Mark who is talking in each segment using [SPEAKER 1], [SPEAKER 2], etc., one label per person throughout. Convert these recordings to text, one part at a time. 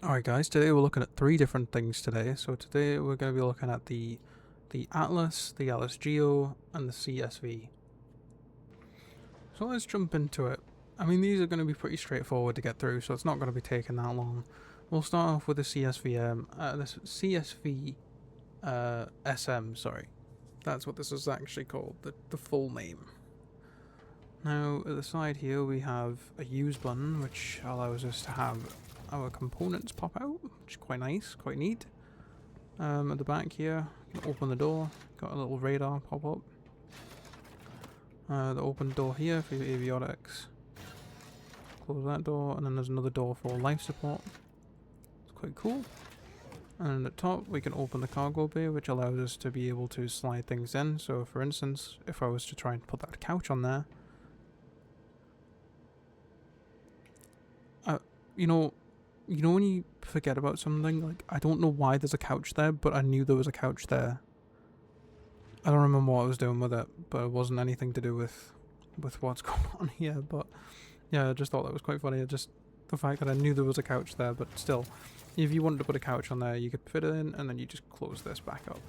[SPEAKER 1] Alright guys, today we're looking at three different things today. So today we're going to be looking at the Atlas, the Atlas Geo, and the CSV. So let's jump into it. I mean, these are going to be pretty straightforward to get through, so it's not going to be taking that long. We'll start off with the CSV-SM, sorry. That's what this is actually called, the full name. Now, at the side here we have a use button, which allows us to have our components pop out, which is quite nice, quite neat. At the back here, you can open the door, got a little radar pop up. The open door here for your avionics. Close that door, and then there's another door for life support. It's quite cool. And at the top, we can open the cargo bay, which allows us to be able to slide things in. So, for instance, if I was to try and put that couch on there, you know when you forget about something, like, I don't know why there's a couch there, but I knew there was a couch there. I don't remember what I was doing with it, but it wasn't anything to do with what's going on here, but yeah, I just thought that was quite funny. Just the fact that I knew there was a couch there, but still, if you wanted to put a couch on there, you could fit it in, and then you just close this back up.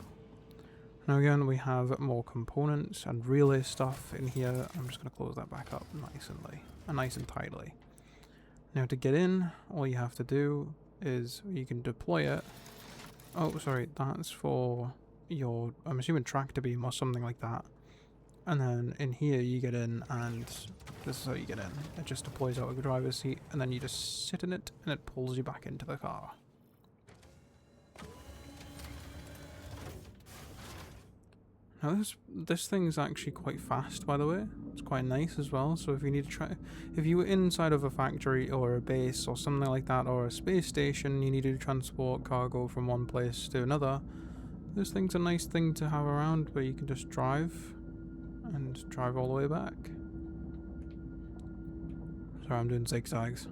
[SPEAKER 1] Now again, we have more components and relay stuff in here. I'm just going to close that back up nice and tidily. Now to get in, all you have to do is you can deploy it. Oh, sorry, that's for your, I'm assuming, tractor beam or something like that. And then in here you get in, and this is how you get in. It just deploys out of the driver's seat, and then you just sit in it, and it pulls you back into the car. Now this thing's actually quite fast, by the way. It's quite nice as well. So if you need to try, if you were inside of a factory or a base or something like that, or a space station, you needed to transport cargo from one place to another, this thing's a nice thing to have around, where you can just drive and drive all the way back. Sorry, I'm doing zigzags.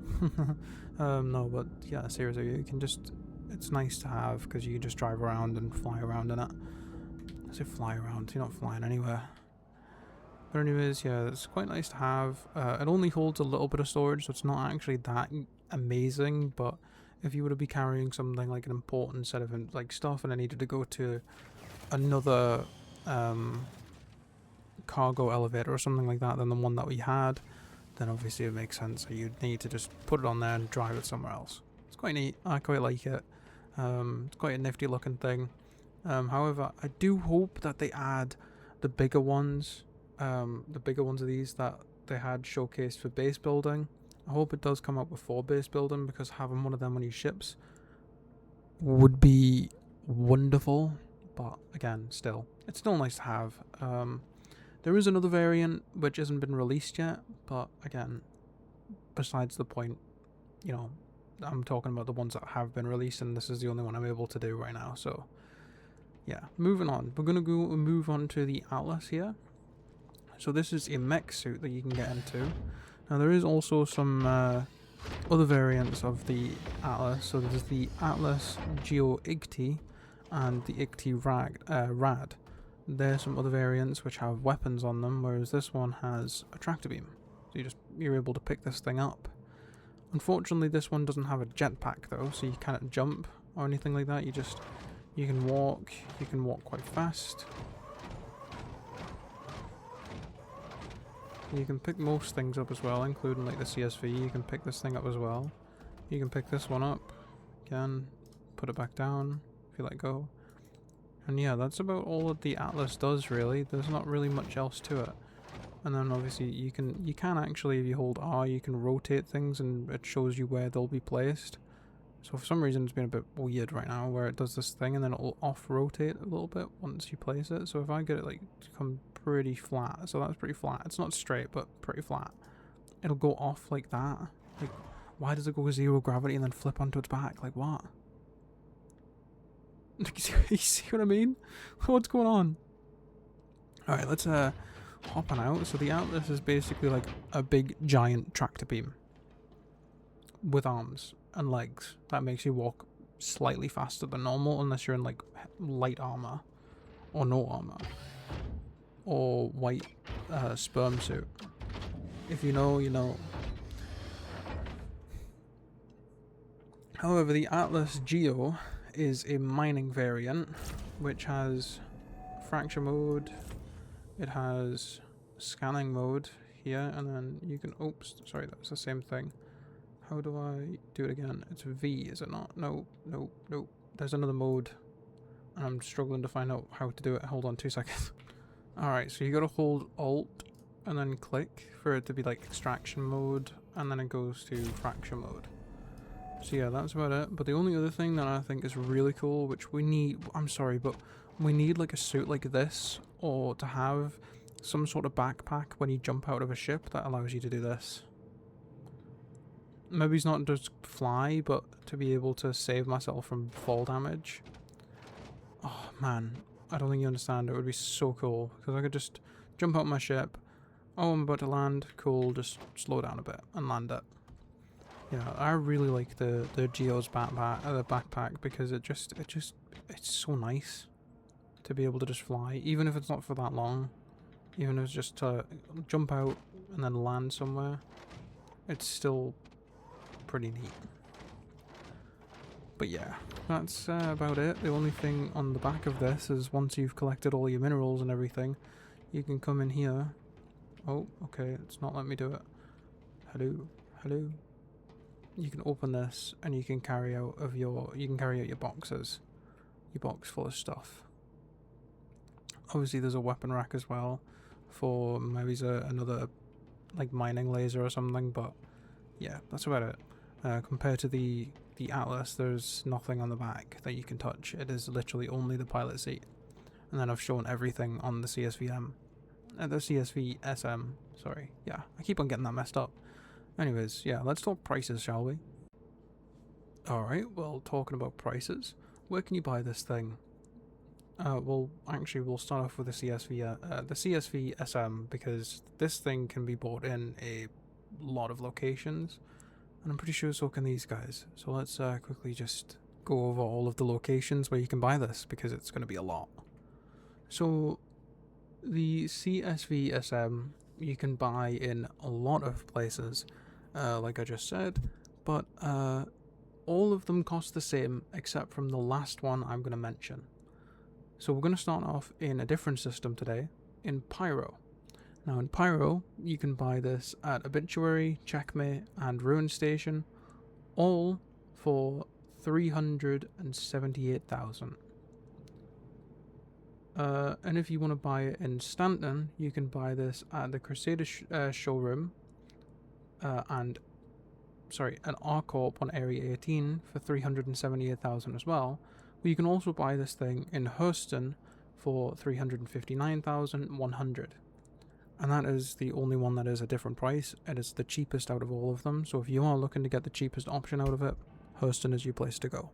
[SPEAKER 1] No, but yeah, seriously, you can just, it's nice to have, because you can just drive around and fly around in it. I say fly around, you're not flying anywhere. But anyways, yeah, it's quite nice to have. It only holds a little bit of storage, so it's not actually that amazing, but if you were to be carrying something like an important set of like stuff and I needed to go to another cargo elevator or something like that than the one that we had, then obviously it makes sense. So you'd need to just put it on there and drive it somewhere else. It's quite neat. I quite like it. It's quite a nifty looking thing. However, I do hope that they add the bigger ones of these that they had showcased for base building. I hope it does come up before base building, because having one of them on your ships would be wonderful. But again, still, it's still nice to have. There is another variant which hasn't been released yet, but again, besides the point, you know, I'm talking about the ones that have been released, and this is the only one I'm able to do right now, so yeah, moving on. We're going to move on to the Atlas here. So this is a mech suit that you can get into. Now there is also some other variants of the Atlas. So there's the Atlas Geo IGT and the IGT Rad. There's some other variants which have weapons on them, whereas this one has a tractor beam. So you're able to pick this thing up. Unfortunately, this one doesn't have a jetpack though, so you can't jump or anything like that. You can walk quite fast. You can pick most things up as well, including like the CSV. You can pick this thing up as well. You can pick this one up, again, put it back down if you let go. And yeah, that's about all that the Atlas does really. There's not really much else to it. And then obviously you can actually, if you hold R, you can rotate things and it shows you where they'll be placed. So for some reason it's been a bit weird right now, where it does this thing and then it'll off-rotate a little bit once you place it. So if I get it like to come pretty flat, so that's pretty flat. It's not straight, but pretty flat. It'll go off like that. Like, why does it go 0 gravity and then flip onto its back? Like what? You see what I mean? What's going on? Alright, let's hop on out. So the Atlas is basically like a big giant tractor beam with arms and legs that makes you walk slightly faster than normal, unless you're in like light armor or no armor or white sperm suit. If you know, you know. However, the Atlas Geo is a mining variant which has fracture mode, it has scanning mode here, and then you can, oops, sorry, that's the same thing. How do I do it again? It's V, is it not? No, no, no. There's another mode, and I'm struggling to find out how to do it. Hold on 2 seconds. Alright, so you gotta hold Alt and then click for it to be like extraction mode, and then it goes to fracture mode. So yeah, that's about it. But the only other thing that I think is really cool, which we need, I'm sorry, but we need like a suit like this, or to have some sort of backpack when you jump out of a ship that allows you to do this. Maybe it's not just fly, but to be able to save myself from fall damage. Oh man, I don't think you understand. It would be so cool, because I could just jump out my ship. Oh, I'm about to land. Cool, just slow down a bit and land it. Yeah, I really like the Geo's backpack because it's so nice to be able to just fly, even if it's not for that long. Even if it's just to jump out and then land somewhere, it's still pretty neat. But yeah, that's about it. The only thing on the back of this is once you've collected all your minerals and everything, you can come in here. Oh, okay, it's not letting me do it. Hello, hello. You can open this and you can carry out your boxes. Your box full of stuff. Obviously there's a weapon rack as well for maybe another like mining laser or something, but yeah, that's about it. Compared to the Atlas, there's nothing on the back that you can touch. It is literally only the pilot seat. And then I've shown everything on the the Csv-Sm, sorry. Yeah, I keep on getting that messed up. Anyways, yeah, let's talk prices, shall we? Alright, well, talking about prices, where can you buy this thing? Well, actually, we'll start off with the Csv-Sm, because this thing can be bought in a lot of locations, and I'm pretty sure so can these guys. So let's quickly just go over all of the locations where you can buy this, because it's going to be a lot. So, the Csv-Sm you can buy in a lot of places, like I just said, but all of them cost the same except from the last one I'm going to mention. So we're going to start off in a different system today, in Pyro. Now in Pyro, you can buy this at Obituary, Checkmate and Ruin Station, all for 378,000. And if you want to buy it in Stanton, you can buy this at the Crusader showroom, an R-Corp on Area 18 for 378,000 as well. But you can also buy this thing in Hurston for 359,100. And that is the only one that is a different price. It is the cheapest out of all of them. So if you are looking to get the cheapest option out of it, Hurston is your place to go.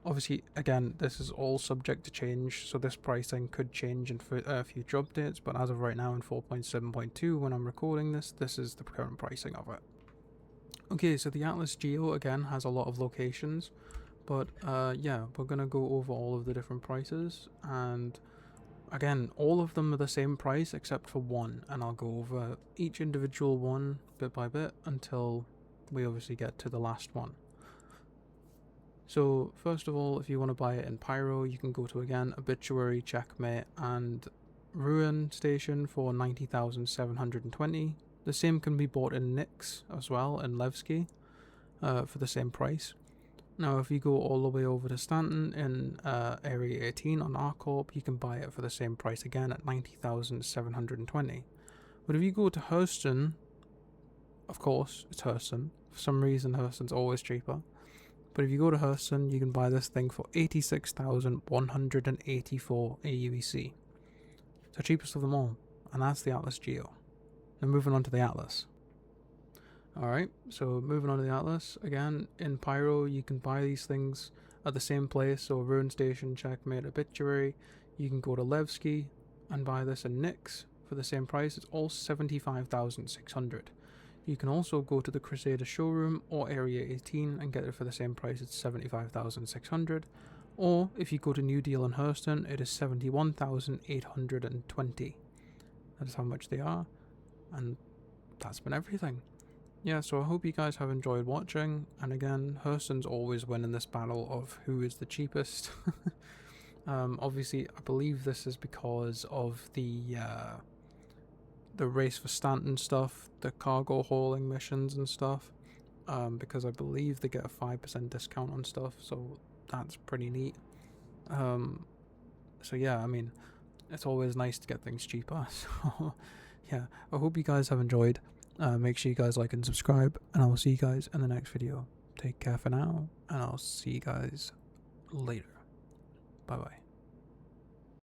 [SPEAKER 1] Obviously, again, this is all subject to change, so this pricing could change in future updates, but as of right now in 4.7.2, when I'm recording this, this is the current pricing of it. Okay, so the Atlas Geo, again, has a lot of locations, but yeah, we're going to go over all of the different prices, and again, all of them are the same price except for one, and I'll go over each individual one bit by bit until we obviously get to the last one. So first of all, if you want to buy it in Pyro, you can go to, again, Obituary, Checkmate and Ruin Station for 90,720. The same can be bought in Nix as well, in Levski, for the same price. Now if you go all the way over to Stanton in Area 18 on R-Corp, you can buy it for the same price again at 90,720. But if you go to Hurston, of course, it's Hurston. For some reason, Hurston's always cheaper. But if you go to Hurston, you can buy this thing for 86,184 AUEC. It's the cheapest of them all, and that's the Atlas Geo. Now moving on to the Atlas. Alright, so moving on to the Atlas, again, in Pyro, you can buy these things at the same place, so Ruin Station, Checkmate, Obituary. You can go to Levski and buy this in Nix for the same price. It's all 75,600. You can also go to the Crusader showroom or Area 18 and get it for the same price. It's 75,600. Or if you go to New Deal in Hurston, it is 71,820. That is how much they are. And that's been everything. yeah, so I hope you guys have enjoyed watching, and again, Hurston's always winning this battle of who is the cheapest. Obviously, I believe this is because of the race for Stanton stuff, the cargo hauling missions and stuff, because I believe they get a 5% discount on stuff, so that's pretty neat. So yeah, I mean, it's always nice to get things cheaper, so yeah, I hope you guys have enjoyed. Make sure you guys like and subscribe, and I will see you guys in the next video. Take care for now, and I'll see you guys later. Bye bye.